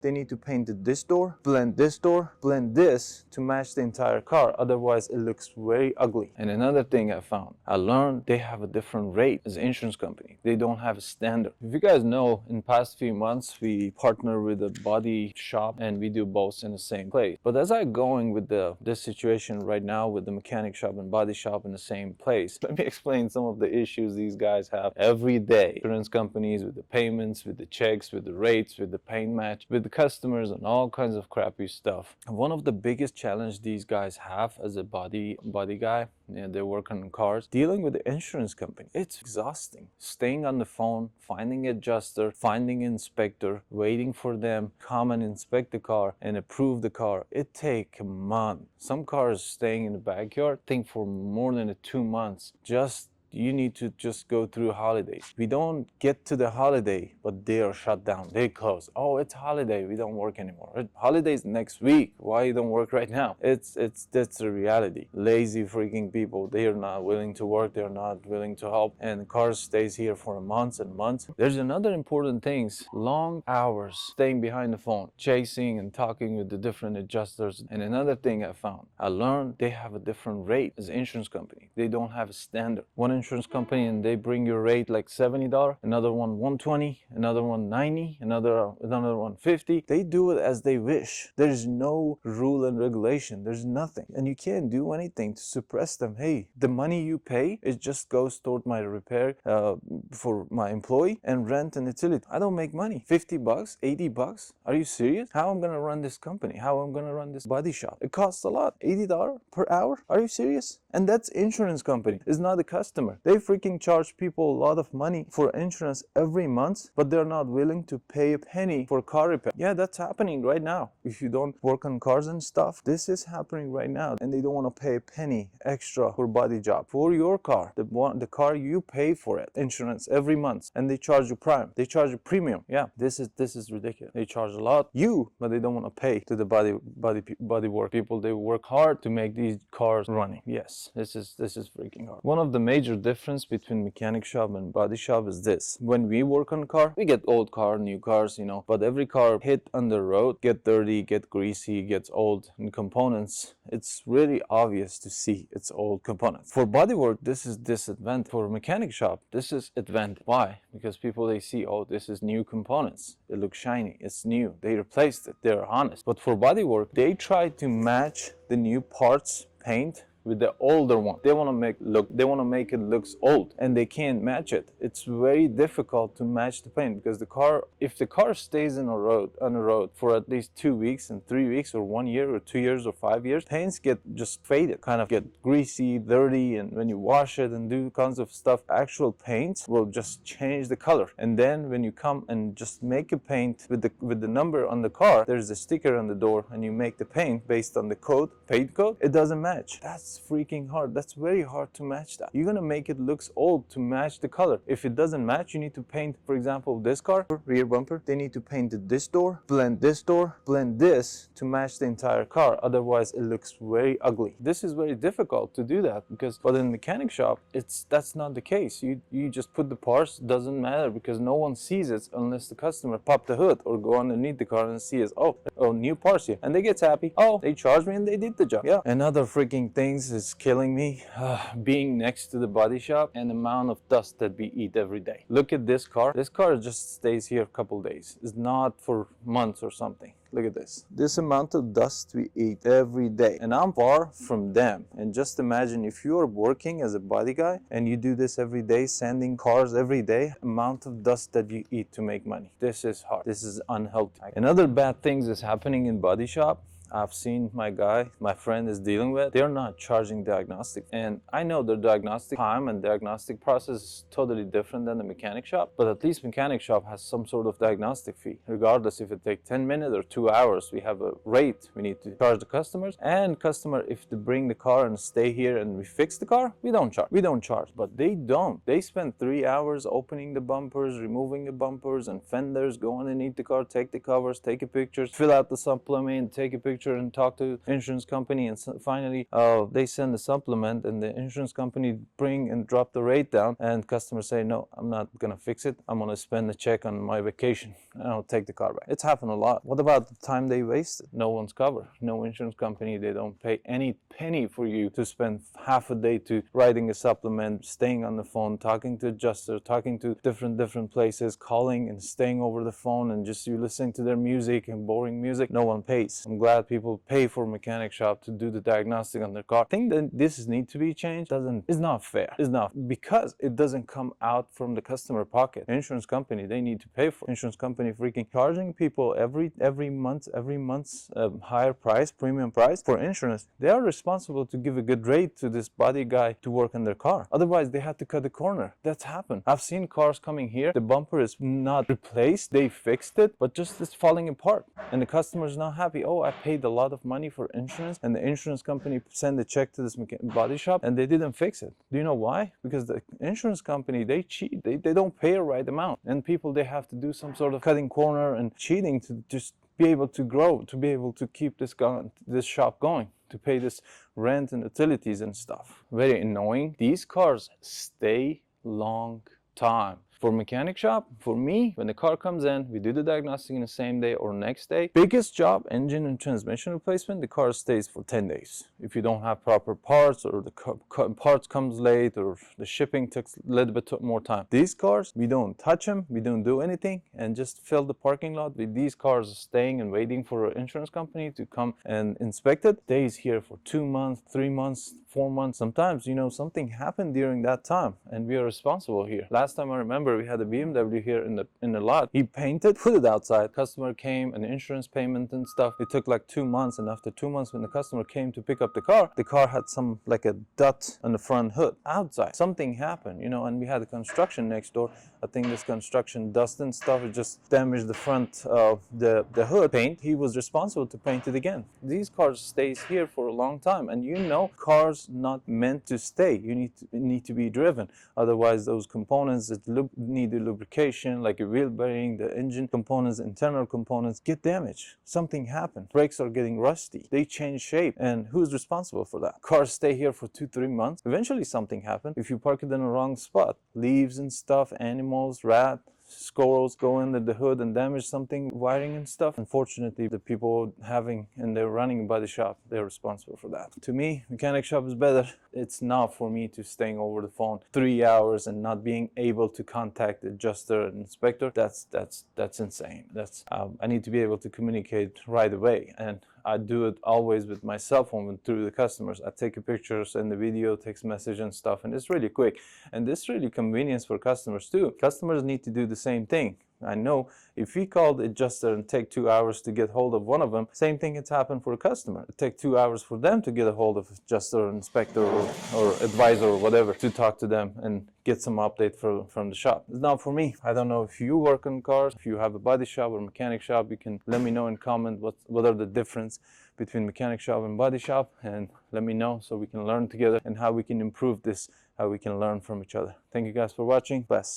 they need to paint this door, blend this to match the entire car. Otherwise, it looks very ugly. And another thing I found, I learned they have a different rate as an insurance company. They don't have a standard. If you guys know, in past few months, we partner with a body shop and we do both in the same place. But as I going with this situation right now with the mechanic shop and body shop in the same place, let me explain some of the issues these guys have every day. Insurance companies with the payments, with the checks, with the rates, with the paint match, with the customers and all kinds of crappy stuff. And one of the biggest challenge these guys have as a body guy, they work on cars, dealing with the insurance company. It's exhausting. Staying on the phone, finding an adjuster, finding an inspector, waiting for them, come and inspect the car and approve the car. It takes a month. Some cars staying in the backyard, I think for more than 2 months. You need to just go through holidays. We don't get to the holiday, but they are shut down. They close. Oh, it's holiday. We don't work anymore. Holidays next week. Why you don't work right now? That's the reality. Lazy freaking people. They are not willing to work. They're not willing to help. And cars stays here for months and months. There's another important things. Long hours staying behind the phone, chasing and talking with the different adjusters. And another thing I found, I learned they have a different rate as an insurance company. They don't have a standard. One insurance company and they bring your rate like $70, another one $120, another one $90, another one $50. They do it as they wish. There's no rule and regulation. There's nothing, and you can't do anything to suppress them. Hey, the money you pay, it just goes toward my repair for my employee and rent and utility. I don't make money. $50, $80. Are you serious? How I'm gonna run this company? How I'm gonna run this body shop? It costs a lot. $80 per hour? Are you serious? And that's insurance company. It's not the customer. They freaking charge people a lot of money for insurance every month, but they're not willing to pay a penny for car repair. Yeah, that's happening right now. If you don't work on cars and stuff, this is happening right now. And they don't want to pay a penny extra for body job. For your car, the car you pay for it, insurance every month, and they charge you prime. They charge you premium. Yeah, this is ridiculous. They charge a lot, but they don't want to pay to the body work people. They work hard to make these cars running. Yes, this is freaking hard. One of the major difference between mechanic shop and body shop is this. When we work on car, we get old car, new cars, but every car hit on the road, get dirty, get greasy, gets old, and components, it's really obvious to see it's old components. For bodywork, this is disadvantage. For mechanic shop, this is advantage. Why? Because people, they see, oh, this is new components. It looks shiny. It's new. They replaced it. They're honest. But for bodywork, they try to match the new parts, paint, with the older one. They want to make it looks old, and they can't match it. It's very difficult to match the paint because if the car stays on the road for at least 2 weeks and 3 weeks or 1 year or 2 years or 5 years, paints get just faded, kind of get greasy, dirty, and when you wash it and do kinds of stuff, actual paints will just change the color. And then when you come and just make a paint with the number on the car, there's a sticker on the door, and you make the paint based on the paint code, it doesn't match. That's freaking hard. That's very hard to match that. You're gonna make it looks old to match the color. If it doesn't match, you need to paint, for example, this car, rear bumper, they need to paint this door, blend this to match the entire car. Otherwise, it looks very ugly. This is very difficult to do that but in mechanic shop, that's not the case. You just put the parts, doesn't matter because no one sees it unless the customer pop the hood or go underneath the car and see it. Oh, new parts here. And they get happy. Oh, they charged me and they did the job. Yeah. Another freaking things is killing me, being next to the body shop and the amount of dust that we eat every day. Look at this car. This car just stays here a couple days. It's not for months or something. Look at this amount of dust we eat every day, and I'm far from them. And just imagine if you are working as a body guy and you do this every day, sanding cars every day, amount of dust that you eat to make money. This is hard. This is unhealthy. Another bad thing is happening in body shop. I've seen my friend is dealing with, they're not charging diagnostic. And I know the diagnostic time and diagnostic process is totally different than the mechanic shop, but at least mechanic shop has some sort of diagnostic fee. Regardless if it takes 10 minutes or 2 hours, we have a rate we need to charge the customers. And customer, if they bring the car and stay here and we fix the car, we don't charge. But they don't. They spend 3 hours opening the bumpers, removing the bumpers and fenders, go underneath the car, take the covers, take a picture, fill out the supplement, take a picture, picture and talk to insurance company, and finally they send a supplement, and the insurance company bring and drop the rate down, and customers say, no, I'm not gonna fix it, I'm gonna spend a check on my vacation and I'll take the car back. It's happened a lot. What about the time they wasted? No one's covered. No insurance company, they don't pay any penny for you to spend half a day to writing a supplement, staying on the phone, talking to adjuster, talking to different places, calling and staying over the phone, and just you listening to their music and boring music. No one pays. I'm glad people pay for a mechanic shop to do the diagnostic on their car. I think that this needs to be changed. It's not fair. It's not, because it doesn't come out from the customer pocket. Insurance company, they need to pay for it. Insurance company freaking charging people every month higher price, premium price for insurance. They are responsible to give a good rate to this body guy to work on their car. Otherwise, they have to cut the corner. That's happened. I've seen cars coming here, the bumper is not replaced, they fixed it, but just it's falling apart, and the customer is not happy. Oh, I paid a lot of money for insurance, and the insurance company sent a check to this body shop and they didn't fix it. Do you know why? Because the insurance company, they cheat. They don't pay a right amount, and people, they have to do some sort of cutting corner and cheating to just be able to grow, to be able to keep this shop going, to pay this rent and utilities and stuff. Very annoying. These cars stay long time. For mechanic shop, for me, when the car comes in, we do the diagnostic in the same day or next day. Biggest job, engine and transmission replacement, the car stays for 10 days. If you don't have proper parts, or the parts comes late, or the shipping takes a little bit more time. These cars, we don't touch them, we don't do anything, and just fill the parking lot with these cars staying and waiting for an insurance company to come and inspect it. Days here for 2 months, 3 months, 4 months. Sometimes, something happened during that time, and we are responsible here. Last time I remember, we had a BMW here in the lot. He painted, put it outside. Customer came, an insurance payment and stuff. It took like 2 months, and after 2 months, when the customer came to pick up the car had some like a dot on the front hood outside. Something happened, and we had a construction next door. I think this construction dust and stuff, it just damaged the front of the hood paint. He was responsible to paint it again. These cars stays here for a long time, and cars not meant to stay. You need to be driven. Otherwise, those components that need the lubrication, like a wheel bearing, the engine components, internal components, get damaged. Something happened. Brakes are getting rusty. They change shape, and who's responsible for that? Cars stay here for 2-3 months. Eventually something happened. If you park it in the wrong spot, leaves and stuff, animals, rat, squirrels go into the hood and damage something, wiring and stuff. Unfortunately, the people they're running a body shop, they're responsible for that. To me, mechanic shop is better. It's not for me to staying over the phone 3 hours and not being able to contact the adjuster and inspector. That's insane. I need to be able to communicate right away, and I do it always with my cell phone through the customers. I take a picture, send the video, text message and stuff, and it's really quick. And this really convenience for customers too. Customers need to do the same thing. I know if we call the adjuster and take 2 hours to get hold of one of them, same thing has happened for a customer. It takes 2 hours for them to get a hold of adjuster, inspector, or advisor or whatever, to talk to them and get some update from the shop. It's not for me. I don't know if you work on cars, if you have a body shop or mechanic shop. You can let me know in comment what are the difference between mechanic shop and body shop, and let me know so we can learn together and how we can improve this, how we can learn from each other. Thank you guys for watching. Bless.